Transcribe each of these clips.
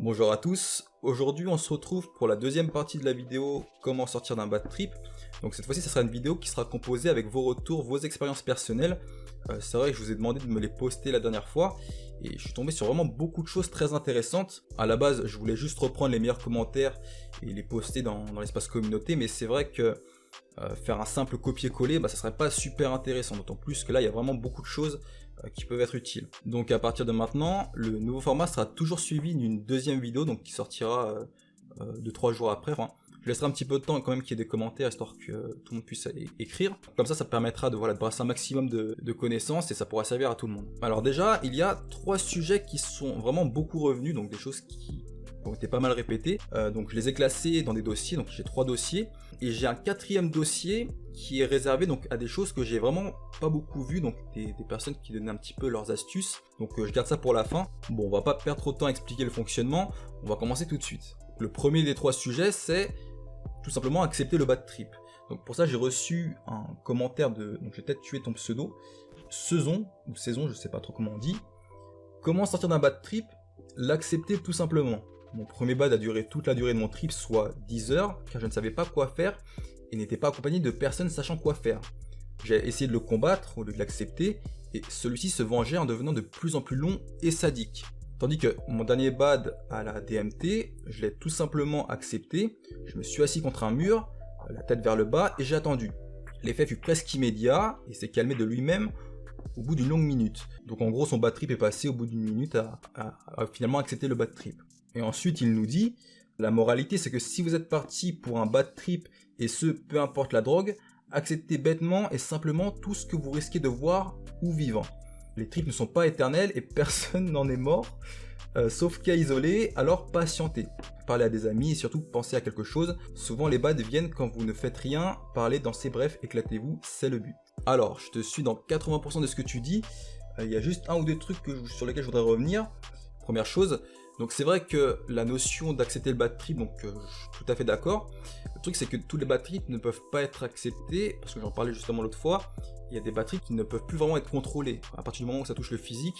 Bonjour à tous, aujourd'hui on se retrouve pour la deuxième partie de la vidéo comment sortir d'un bad trip. Donc cette fois-ci ça sera une vidéo qui sera composée avec vos retours, vos expériences personnelles. C'est vrai que je vous ai demandé de me les poster la dernière fois et je suis tombé sur vraiment beaucoup de choses très intéressantes. À la base je voulais juste reprendre les meilleurs commentaires et les poster dans l'espace communauté, mais c'est vrai que faire un simple copier-coller, ça serait pas super intéressant, d'autant plus que là il y a vraiment beaucoup de choses qui peuvent être utiles. Donc à partir de maintenant, le nouveau format sera toujours suivi d'une deuxième vidéo, donc qui sortira 2-3 jours après. Enfin, je laisserai un petit peu de temps quand même qu'il y ait des commentaires, histoire que tout le monde puisse écrire. Comme ça permettra de brasser un maximum de connaissances et ça pourra servir à tout le monde. Alors déjà, il y a 3 sujets qui sont vraiment beaucoup revenus, donc des choses qui ont été pas mal répétées. Donc je les ai classés dans des dossiers, donc j'ai 3 dossiers. Et j'ai un 4e dossier qui est réservé donc à des choses que j'ai vraiment pas beaucoup vues, donc des personnes qui donnent un petit peu leurs astuces. Donc je garde ça pour la fin. Bon, on va pas perdre trop de temps à expliquer le fonctionnement, on va commencer tout de suite. Le premier des 3 sujets, c'est tout simplement accepter le bad trip. Donc pour ça, j'ai reçu un commentaire de, donc j'ai peut-être tué ton pseudo, Saison, ou Saison, je sais pas trop comment on dit. Comment sortir d'un bad trip? L'accepter tout simplement. Mon premier bad a duré toute la durée de mon trip, soit 10 heures, car je ne savais pas quoi faire et n'étais pas accompagné de personnes sachant quoi faire. J'ai essayé de le combattre au lieu de l'accepter, et celui-ci se vengeait en devenant de plus en plus long et sadique. Tandis que mon dernier bad à la DMT, je l'ai tout simplement accepté, je me suis assis contre un mur, la tête vers le bas, et j'ai attendu. L'effet fut presque immédiat, et s'est calmé de lui-même au bout d'une longue minute. Donc en gros, son bad trip est passé au bout d'une minute à finalement accepter le bad trip. Et ensuite, il nous dit, la moralité, c'est que si vous êtes parti pour un bad trip, et ce, peu importe la drogue, acceptez bêtement et simplement tout ce que vous risquez de voir ou vivre. Les trips ne sont pas éternels et personne n'en est mort, sauf cas isolé, alors patientez. Parlez à des amis et surtout pensez à quelque chose. Souvent les bads viennent quand vous ne faites rien, parlez, dansez, bref, éclatez-vous, c'est le but. Alors, je te suis dans 80% de ce que tu dis, il y a juste un ou deux trucs sur lesquels je voudrais revenir. Première chose, donc c'est vrai que la notion d'accepter le bad trip, donc je suis tout à fait d'accord. Le truc c'est que tous les bad trips ne peuvent pas être acceptés, parce que j'en parlais justement l'autre fois, il y a des bad trips qui ne peuvent plus vraiment être contrôlés. À partir du moment où ça touche le physique,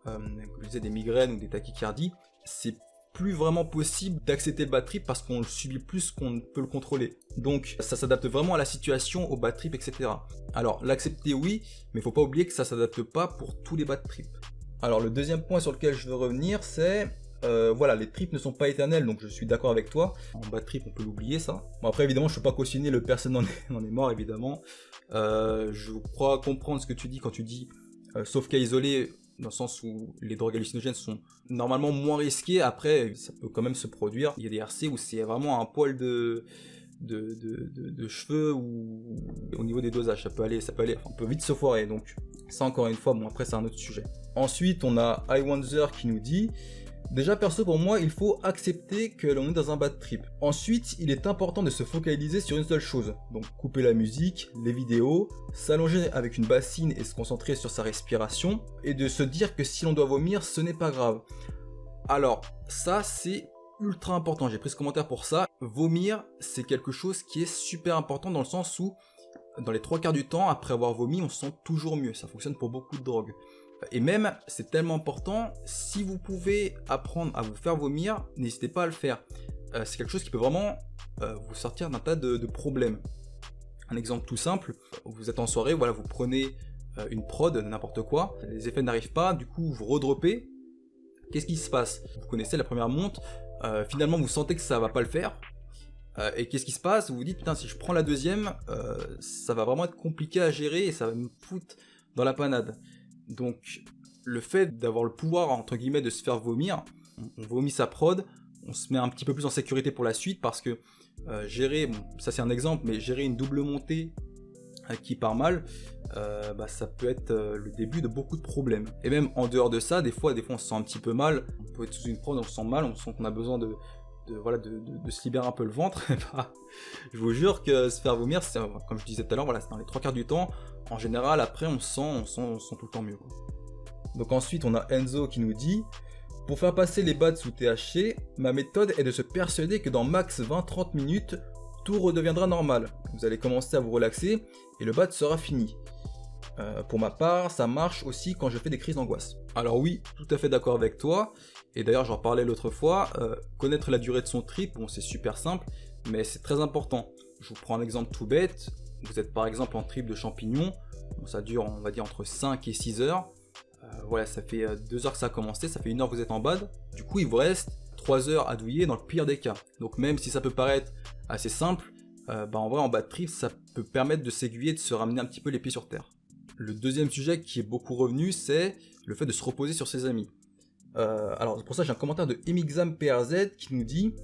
comme je disais des migraines ou des tachycardies, c'est plus vraiment possible d'accepter le bad trip parce qu'on le subit plus qu'on ne peut le contrôler. Donc ça s'adapte vraiment à la situation, au bad trip, etc. Alors l'accepter oui, mais il faut pas oublier que ça s'adapte pas pour tous les bad trips. Alors le deuxième point sur lequel je veux revenir, c'est voilà, les trips ne sont pas éternels, donc je suis d'accord avec toi. En bad trip, on peut l'oublier ça. Bon après évidemment, je peux pas cautionner le personne n'en est mort évidemment. Je crois comprendre ce que tu dis quand tu dis sauf cas isolé, dans le sens où les drogues hallucinogènes sont normalement moins risquées. Après, ça peut quand même se produire. Il y a des RC où c'est vraiment un poil de cheveux ou au niveau des dosages, ça peut aller, enfin, on peut vite se foirer. Donc ça encore une fois, bon après c'est un autre sujet. Ensuite on a I Wonder qui nous dit: déjà perso pour moi il faut accepter que l'on est dans un bad trip. Ensuite il est important de se focaliser sur une seule chose, donc couper la musique, les vidéos, s'allonger avec une bassine et se concentrer sur sa respiration, et de se dire que si l'on doit vomir ce n'est pas grave. Alors ça c'est ultra important, j'ai pris ce commentaire pour ça. Vomir c'est quelque chose qui est super important dans le sens où dans les 3 quarts du temps après avoir vomi on se sent toujours mieux, ça fonctionne pour beaucoup de drogues. Et même, c'est tellement important, si vous pouvez apprendre à vous faire vomir, n'hésitez pas à le faire. C'est quelque chose qui peut vraiment vous sortir d'un tas de problèmes. Un exemple tout simple, vous êtes en soirée, voilà, vous prenez une prod, n'importe quoi, les effets n'arrivent pas, du coup vous redroppez. Qu'est-ce qui se passe? Vous connaissez la première monte, finalement vous sentez que ça va pas le faire. Et qu'est-ce qui se passe? Vous vous dites, putain, si je prends la deuxième, ça va vraiment être compliqué à gérer et ça va me foutre dans la panade. Donc le fait d'avoir le pouvoir entre guillemets de se faire vomir, on vomit sa prod, on se met un petit peu plus en sécurité pour la suite parce que gérer, bon, ça c'est un exemple, mais gérer une double montée qui part mal, ça peut être le début de beaucoup de problèmes. Et même en dehors de ça, des fois on se sent un petit peu mal, on peut être sous une prod, on se sent mal, on sent qu'on a besoin de se libérer un peu le ventre. Je vous jure que se faire vomir, c'est, comme je disais tout à l'heure, voilà, c'est dans les 3 quarts du temps. En général, après, on sent tout le temps mieux, quoi. Donc ensuite, on a Enzo qui nous dit: pour faire passer les bads sous THC, ma méthode est de se persuader que dans max 20-30 minutes, tout redeviendra normal. Vous allez commencer à vous relaxer et le bad sera fini. Pour ma part, ça marche aussi quand je fais des crises d'angoisse. Alors oui, tout à fait d'accord avec toi, et d'ailleurs j'en parlais l'autre fois, connaître la durée de son trip, bon c'est super simple, mais c'est très important. Je vous prends un exemple tout bête, vous êtes par exemple en trip de champignons, bon, ça dure on va dire entre 5 et 6 heures, voilà ça fait 2 heures que ça a commencé, ça fait 1 heure que vous êtes en bad, du coup il vous reste 3 heures à douiller dans le pire des cas. Donc même si ça peut paraître assez simple, en vrai en bad trip ça peut permettre de s'aiguiller, de se ramener un petit peu les pieds sur terre. Le deuxième sujet qui est beaucoup revenu, c'est le fait de se reposer sur ses amis. Alors pour ça j'ai un commentaire de MXamPRZ qui nous dit: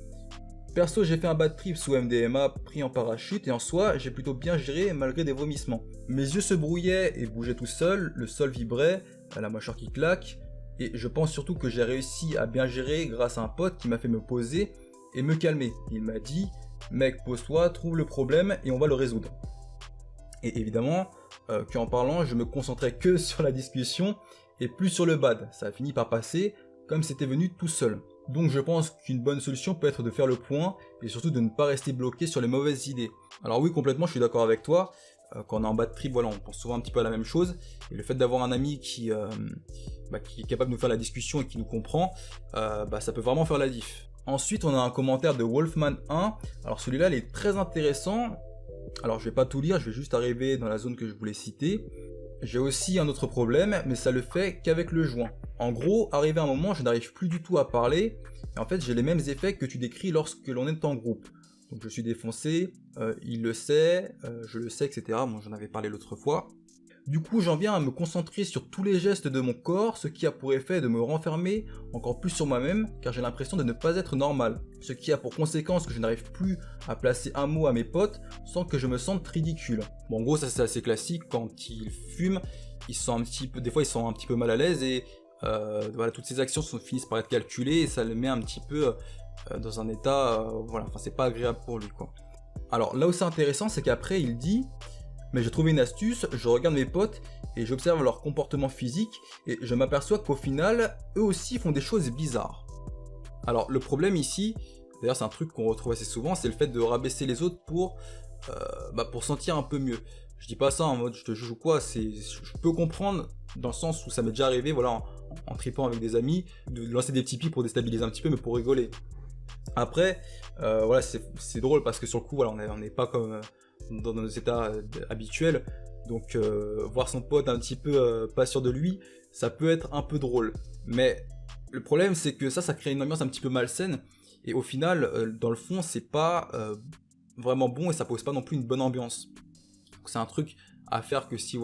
perso j'ai fait un bad trip sous MDMA pris en parachute et en soi j'ai plutôt bien géré malgré des vomissements. Mes yeux se brouillaient et bougeaient tout seul, le sol vibrait, la mâchoire qui claque, et je pense surtout que j'ai réussi à bien gérer grâce à un pote qui m'a fait me poser et me calmer. Il m'a dit: mec pose-toi, trouve le problème et on va le résoudre. Et évidemment qu'en parlant je me concentrais que sur la discussion et plus sur le bad, ça a fini par passer comme c'était venu tout seul. Donc je pense qu'une bonne solution peut être de faire le point et surtout de ne pas rester bloqué sur les mauvaises idées. Alors oui complètement je suis d'accord avec toi, quand on est en bad trip voilà on pense souvent un petit peu à la même chose, et le fait d'avoir un ami qui est capable de nous faire la discussion et qui nous comprend, ça peut vraiment faire la diff. Ensuite on a un commentaire de Wolfman1, alors celui-là il est très intéressant. Alors je vais pas tout lire, je vais juste arriver dans la zone que je voulais citer. J'ai aussi un autre problème, mais ça le fait qu'avec le joint. En gros, arrivé à un moment, je n'arrive plus du tout à parler, et en fait j'ai les mêmes effets que tu décris lorsque l'on est en groupe. Donc je suis défoncé, il le sait, je le sais, etc. Bon, j'en avais parlé l'autre fois. Du coup, j'en viens à me concentrer sur tous les gestes de mon corps, ce qui a pour effet de me renfermer encore plus sur moi-même, car j'ai l'impression de ne pas être normal. Ce qui a pour conséquence que je n'arrive plus à placer un mot à mes potes sans que je me sente ridicule. Bon, en gros, ça c'est assez classique, quand ils fument, des fois ils sont un petit peu mal à l'aise, et voilà, toutes ces actions finissent par être calculées, et ça le met un petit peu dans un état, c'est pas agréable pour lui, quoi. Alors là où c'est intéressant, c'est qu'après il dit: mais j'ai trouvé une astuce, je regarde mes potes et j'observe leur comportement physique et je m'aperçois qu'au final, eux aussi font des choses bizarres. Alors le problème ici, d'ailleurs c'est un truc qu'on retrouve assez souvent, c'est le fait de rabaisser les autres pour sentir un peu mieux. Je dis pas ça en mode je te juge ou quoi, je peux comprendre dans le sens où ça m'est déjà arrivé, voilà, en tripant avec des amis, de lancer des petits pics pour déstabiliser un petit peu, mais pour rigoler. Après, c'est drôle parce que sur le coup, voilà, on n'est pas comme dans nos états habituels, donc voir son pote un petit peu pas sûr de lui, ça peut être un peu drôle. Mais le problème c'est que ça crée une ambiance un petit peu malsaine, et au final, dans le fond, c'est pas vraiment bon et ça pose pas non plus une bonne ambiance. Donc, c'est un truc à faire que si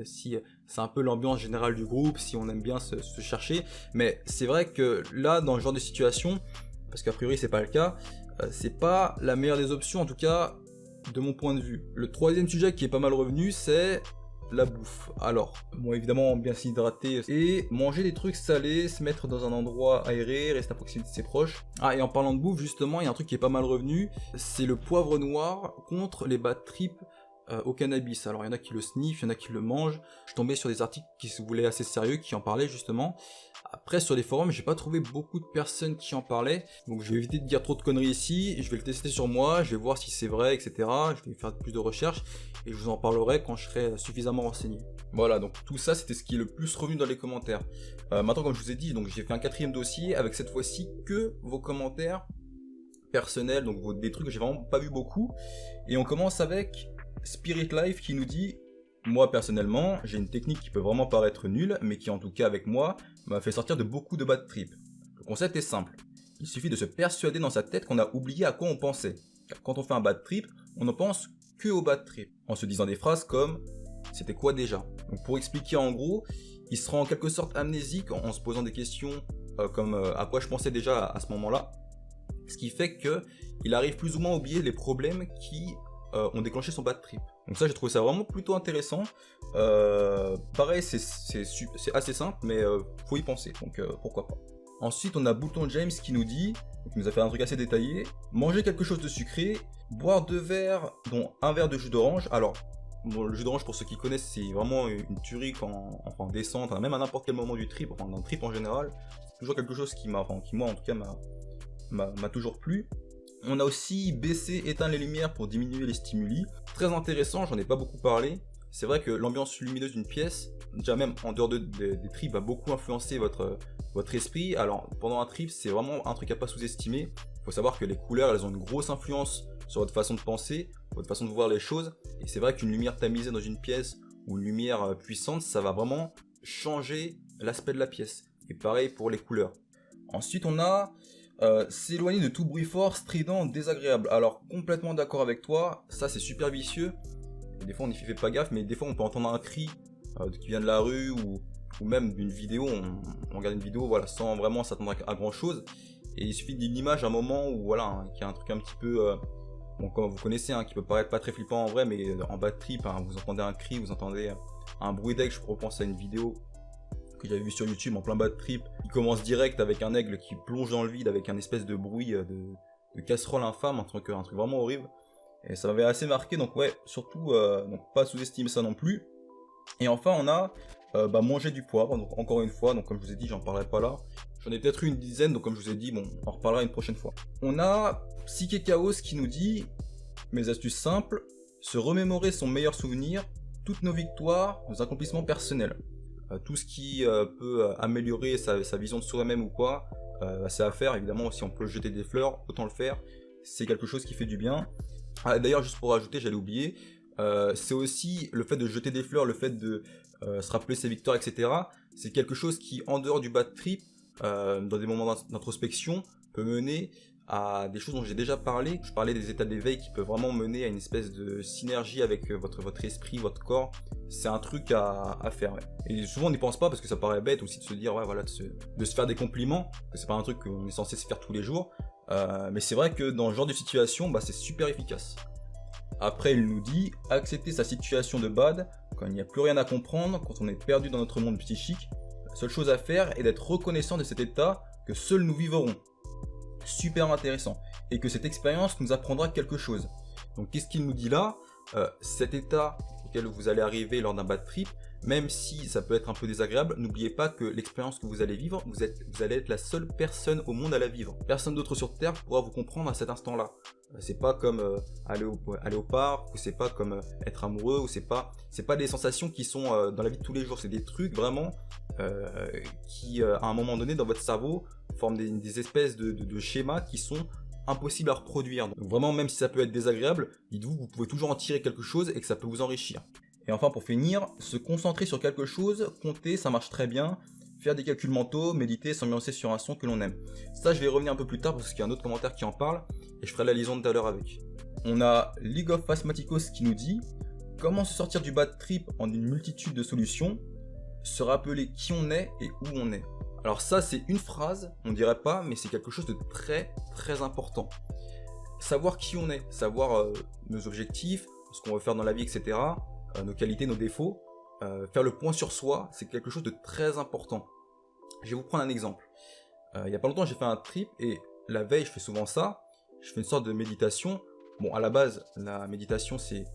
si c'est un peu l'ambiance générale du groupe, si on aime bien se chercher. Mais c'est vrai que là, dans ce genre de situation, parce qu'a priori c'est pas le cas, c'est pas la meilleure des options, en tout cas de mon point de vue. Le troisième sujet qui est pas mal revenu, c'est la bouffe. Alors, bon, évidemment, bien s'hydrater et manger des trucs salés, se mettre dans un endroit aéré, rester à proximité de ses proches. Ah, et en parlant de bouffe, justement, il y a un truc qui est pas mal revenu, c'est le poivre noir contre les bad trips au cannabis. Alors, il y en a qui le sniffent, il y en a qui le mangent. Je tombais sur des articles qui se voulaient assez sérieux, qui en parlaient justement. Après, sur les forums, j'ai pas trouvé beaucoup de personnes qui en parlaient, donc je vais éviter de dire trop de conneries ici, je vais le tester sur moi, je vais voir si c'est vrai, etc. Je vais faire plus de recherches, et je vous en parlerai quand je serai suffisamment renseigné. Voilà, donc tout ça, c'était ce qui est le plus revenu dans les commentaires. Maintenant, comme je vous ai dit, donc j'ai fait un 4e dossier, avec cette fois-ci que vos commentaires personnels, donc des trucs que j'ai vraiment pas vu beaucoup, et on commence avec Spirit Life qui nous dit: moi personnellement, j'ai une technique qui peut vraiment paraître nulle, mais qui en tout cas avec moi, m'a fait sortir de beaucoup de bad trips. Le concept est simple, il suffit de se persuader dans sa tête qu'on a oublié à quoi on pensait. Car quand on fait un bad trip, on ne pense que au bad trip, en se disant des phrases comme « c'était quoi déjà ?» Donc pour expliquer en gros, il se rend en quelque sorte amnésique en se posant des questions comme à quoi je pensais déjà à ce moment-là, ce qui fait qu'il arrive plus ou moins à oublier les problèmes qui ont déclenché son bad trip. Donc ça, j'ai trouvé ça vraiment plutôt intéressant. Pareil, c'est assez simple, mais faut y penser, donc pourquoi pas. Ensuite, on a Bouton James qui nous dit, qui nous a fait un truc assez détaillé: manger quelque chose de sucré, boire 2 verres, dont un verre de jus d'orange. Alors, bon, le jus d'orange, pour ceux qui connaissent, c'est vraiment une tuerie en descente, même à n'importe quel moment du trip, enfin d'un trip en général. C'est toujours quelque chose qui moi en tout cas m'a toujours plu. On a aussi baissé, éteint les lumières pour diminuer les stimuli. Très intéressant, j'en ai pas beaucoup parlé. c'est vrai que l'ambiance lumineuse d'une pièce, déjà même en dehors des trips, va beaucoup influencer votre esprit. Alors pendant un trip, c'est vraiment un truc à pas sous-estimer. Il faut savoir que les couleurs, elles ont une grosse influence sur votre façon de penser, votre façon de voir les choses. Et c'est vrai qu'une lumière tamisée dans une pièce ou une lumière puissante, ça va vraiment changer l'aspect de la pièce. Et pareil pour les couleurs. Ensuite, on a s'éloigner de tout bruit fort, strident, désagréable. Alors complètement d'accord avec toi, ça c'est super vicieux. Et des fois on n'y fait pas gaffe, mais des fois on peut entendre un cri qui vient de la rue ou même d'une vidéo. On regarde une vidéo, voilà, sans vraiment s'attendre à grand chose. Et il suffit d'une image à un moment où voilà, hein, qu'il y a un truc un petit peu, bon, comme vous connaissez, hein, qui peut paraître pas très flippant en vrai, mais en bas de trip, hein, vous entendez un cri, vous entendez un bruit d'aigle. Je repense à une vidéo que j'avais vue sur YouTube en plein bas de trip. Il commence direct avec un aigle qui plonge dans le vide avec un espèce de bruit de casserole infâme, un truc vraiment horrible. Et ça m'avait assez marqué, donc ouais, surtout donc pas sous-estimer ça non plus. Et enfin on a manger du poivre, donc encore une fois, donc comme je vous ai dit, j'en parlerai pas là. J'en ai peut-être eu une dizaine, donc comme je vous ai dit, bon, on en reparlera une prochaine fois. On a Psyché Chaos qui nous dit mes astuces simples, se remémorer son meilleur souvenir, toutes nos victoires, nos accomplissements personnels. Tout ce qui peut améliorer sa vision de soi-même ou quoi, c'est à faire. Évidemment, si on peut jeter des fleurs, autant le faire. C'est quelque chose qui fait du bien. Ah, d'ailleurs, juste pour rajouter, j'allais oublier, c'est aussi le fait de jeter des fleurs, le fait de se rappeler ses victoires, etc. C'est quelque chose qui, en dehors du bad trip, dans des moments d'introspection, peut mener à des choses dont j'ai déjà parlé. Je parlais des états d'éveil qui peuvent vraiment mener à une espèce de synergie avec votre esprit, votre corps. C'est un truc à faire. Ouais. Et souvent on n'y pense pas parce que ça paraît bête aussi de se dire, ouais, voilà, de se faire des compliments, que c'est pas un truc qu'on est censé se faire tous les jours. Mais c'est vrai que dans ce genre de situation, bah, c'est super efficace. Après, il nous dit accepter sa situation de bad quand il n'y a plus rien à comprendre, quand on est perdu dans notre monde psychique. La seule chose à faire est d'être reconnaissant de cet état que seuls nous vivrons. Super intéressant. Et que cette expérience nous apprendra quelque chose. Donc qu'est-ce qu'il nous dit là? Cet état auquel vous allez arriver lors d'un bad trip, même si ça peut être un peu désagréable, n'oubliez pas que l'expérience que vous allez vivre, vous allez être la seule personne au monde à la vivre. Personne d'autre sur Terre pourra vous comprendre à cet instant-là. C'est pas comme aller au parc, ou c'est pas comme être amoureux, ou c'est pas des sensations qui sont dans la vie de tous les jours. C'est des trucs vraiment qui, à un moment donné, dans votre cerveau, forment des espèces de schémas qui sont impossibles à reproduire. Donc vraiment, même si ça peut être désagréable, dites-vous que vous pouvez toujours en tirer quelque chose et que ça peut vous enrichir. Et enfin, pour finir, se concentrer sur quelque chose, compter, ça marche très bien. Faire des calculs mentaux, méditer, s'ambiancer sur un son que l'on aime. Ça, je vais y revenir un peu plus tard parce qu'il y a un autre commentaire qui en parle et je ferai la liaison tout à l'heure avec. On a League of Phasmaticos qui nous dit comment se sortir du bad trip en une multitude de solutions, se rappeler qui on est et où on est. Alors ça, c'est une phrase, on dirait pas, mais c'est quelque chose de très très important. Savoir qui on est, savoir nos objectifs, ce qu'on veut faire dans la vie, etc., nos qualités, nos défauts, faire le point sur soi, c'est quelque chose de très important. Je vais vous prendre un exemple. Il y a pas longtemps, j'ai fait un trip et la veille, je fais souvent ça. Je fais une sorte de méditation. Bon, à la base, la méditation, c'est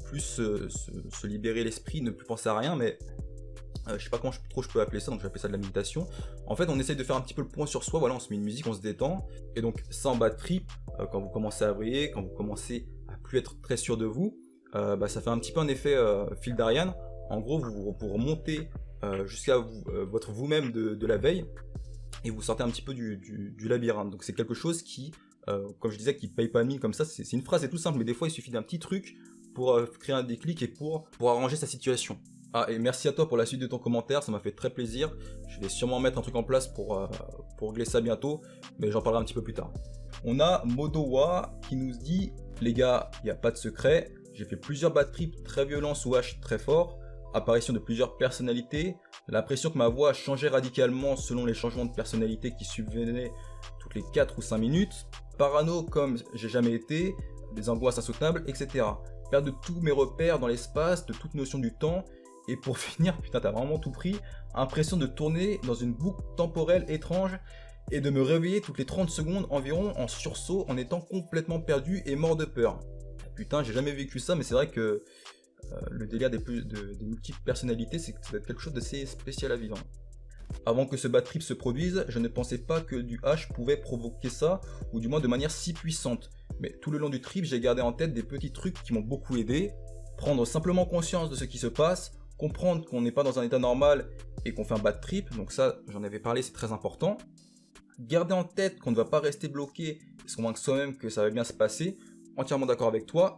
plus se libérer l'esprit, ne plus penser à rien, mais je sais pas comment je peux appeler ça, donc je vais appeler ça de la méditation. En fait, on essaye de faire un petit peu le point sur soi, voilà, on se met une musique, on se détend. Et donc, ça en bad trip, quand vous commencez à vriller, quand vous commencez à plus être très sûr de vous, ça fait un petit peu un effet fil d'Ariane. En gros, vous remontez jusqu'à votre vous-même de la veille et vous sortez un petit peu du labyrinthe. Donc c'est quelque chose qui, comme je disais, qui paye pas mine comme ça. C'est une phrase, c'est tout simple, mais des fois il suffit d'un petit truc pour créer un déclic et pour arranger sa situation. Ah, et merci à toi pour la suite de ton commentaire, ça m'a fait très plaisir. Je vais sûrement mettre un truc en place pour régler ça bientôt, mais j'en parlerai un petit peu plus tard. On a Modowa qui nous dit les gars, il n'y a pas de secret, j'ai fait plusieurs bad trips très violents sous H très forts, apparition de plusieurs personnalités, l'impression que ma voix a changé radicalement selon les changements de personnalité qui subvenaient toutes les 4 ou 5 minutes, parano comme j'ai jamais été, des angoisses insoutenables, etc. Perte de tous mes repères dans l'espace, de toute notion du temps, et pour finir, putain t'as vraiment tout pris, impression de tourner dans une boucle temporelle étrange et de me réveiller toutes les 30 secondes environ en sursaut en étant complètement perdu et mort de peur. Putain, j'ai jamais vécu ça, mais c'est vrai que le délire des multiples personnalités, c'est quelque chose d'assez spécial à vivre. Avant que ce bad trip se produise, je ne pensais pas que du H pouvait provoquer ça, ou du moins de manière si puissante. Mais tout le long du trip, j'ai gardé en tête des petits trucs qui m'ont beaucoup aidé. prendre simplement conscience de ce qui se passe, comprendre qu'on n'est pas dans un état normal et qu'on fait un bad trip, donc ça j'en avais parlé, c'est très important. Garder en tête qu'on ne va pas rester bloqué et se convaincre soi-même que ça va bien se passer, entièrement d'accord avec toi.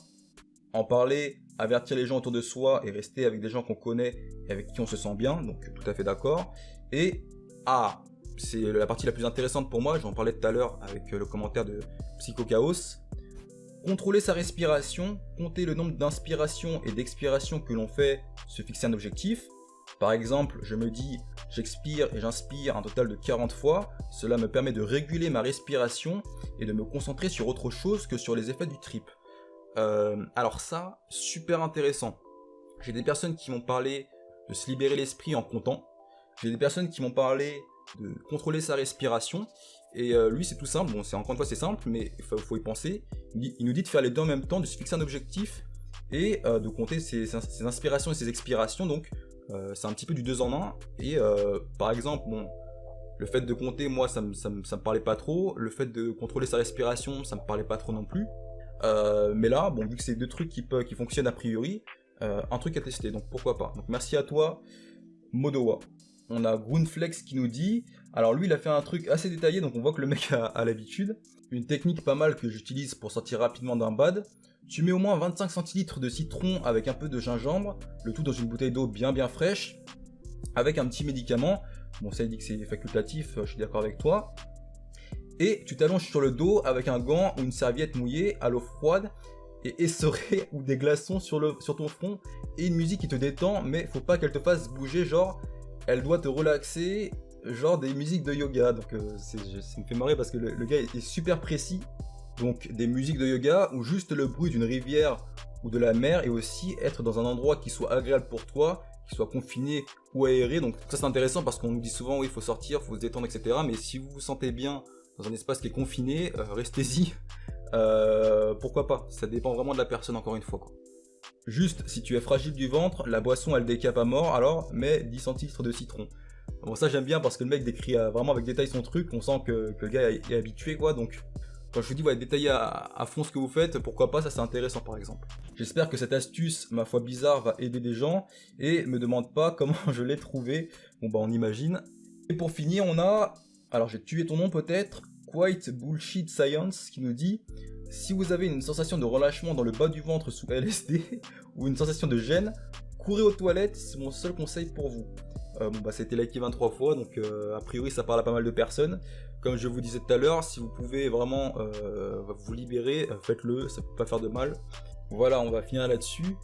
En parler, avertir les gens autour de soi et rester avec des gens qu'on connaît et avec qui on se sent bien, donc tout à fait d'accord. Et c'est la partie la plus intéressante pour moi, j'en parlais tout à l'heure avec le commentaire de Psycho Chaos. Contrôler sa respiration, compter le nombre d'inspirations et d'expirations que l'on fait, se fixer un objectif. Par exemple, je me dis, j'expire et j'inspire un total de 40 fois, cela me permet de réguler ma respiration et de me concentrer sur autre chose que sur les effets du trip. Alors ça, super intéressant. J'ai des personnes qui m'ont parlé de se libérer l'esprit en comptant. J'ai des personnes qui m'ont parlé de contrôler sa respiration. Et lui, c'est tout simple. Bon, encore une fois, c'est simple, mais il faut y penser. Il nous dit de faire les deux en même temps, de se fixer un objectif et de compter ses inspirations et ses expirations. Donc, c'est un petit peu du 2 en 1. Et par exemple, bon, le fait de compter, moi, ça me parlait pas trop. Le fait de contrôler sa respiration, ça me parlait pas trop non plus. Mais là, bon, vu que c'est deux trucs qui fonctionnent a priori, un truc à tester, donc pourquoi pas. Donc merci à toi, Modowa. On a Groonflex qui nous dit, alors lui il a fait un truc assez détaillé, donc on voit que le mec a l'habitude. Une technique pas mal que j'utilise pour sortir rapidement d'un bad. Tu mets au moins 25 centilitres de citron avec un peu de gingembre, le tout dans une bouteille d'eau bien fraîche, avec un petit médicament. Bon, ça il dit que c'est facultatif, je suis d'accord avec toi. Et tu t'allonges sur le dos avec un gant ou une serviette mouillée à l'eau froide et essorée ou des glaçons sur ton front et une musique qui te détend, mais faut pas qu'elle te fasse bouger, genre elle doit te relaxer, genre des musiques de yoga. Donc ça me fait marrer parce que le gars est super précis. Donc des musiques de yoga ou juste le bruit d'une rivière ou de la mer, et aussi être dans un endroit qui soit agréable pour toi, qui soit confiné ou aéré. Donc ça c'est intéressant parce qu'on nous dit souvent oui il faut sortir, il faut se détendre, etc. Mais si vous vous sentez bien dans un espace qui est confiné, restez-y. Pourquoi pas, ça dépend vraiment de la personne encore une fois, quoi. Juste, si tu es fragile du ventre, la boisson elle décape à mort, alors mets 10 centilitres de citron. Bon ça j'aime bien parce que le mec décrit vraiment avec détail son truc, on sent que le gars est habitué, quoi. Donc quand je vous dis ouais, détailler à fond ce que vous faites, pourquoi pas, ça c'est intéressant par exemple. J'espère que cette astuce, ma foi bizarre, va aider des gens, et me demande pas comment je l'ai trouvé. Bon bah on imagine. Et pour finir on a, alors j'ai tué ton nom peut-être, Quite Bullshit Science qui nous dit: si vous avez une sensation de relâchement dans le bas du ventre sous LSD ou une sensation de gêne, courez aux toilettes, c'est mon seul conseil pour vous. Bon bah c'était liké 23 fois, donc a priori ça parle à pas mal de personnes. Comme je vous disais tout à l'heure, si vous pouvez vraiment vous libérer, faites-le, ça peut pas faire de mal. Voilà, on va finir là-dessus.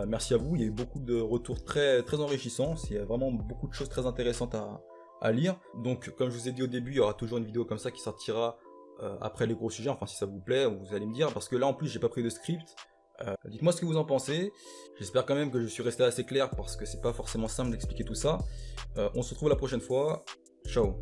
Merci à vous, il y a eu beaucoup de retours très enrichissants, il y a vraiment beaucoup de choses très intéressantes à lire. Donc comme je vous ai dit au début, il y aura toujours une vidéo comme ça qui sortira après les gros sujets, enfin si ça vous plaît, vous allez me dire, parce que là en plus j'ai pas pris de script. Dites-moi ce que vous en pensez. J'espère quand même que je suis resté assez clair parce que c'est pas forcément simple d'expliquer tout ça. On se retrouve la prochaine fois. Ciao.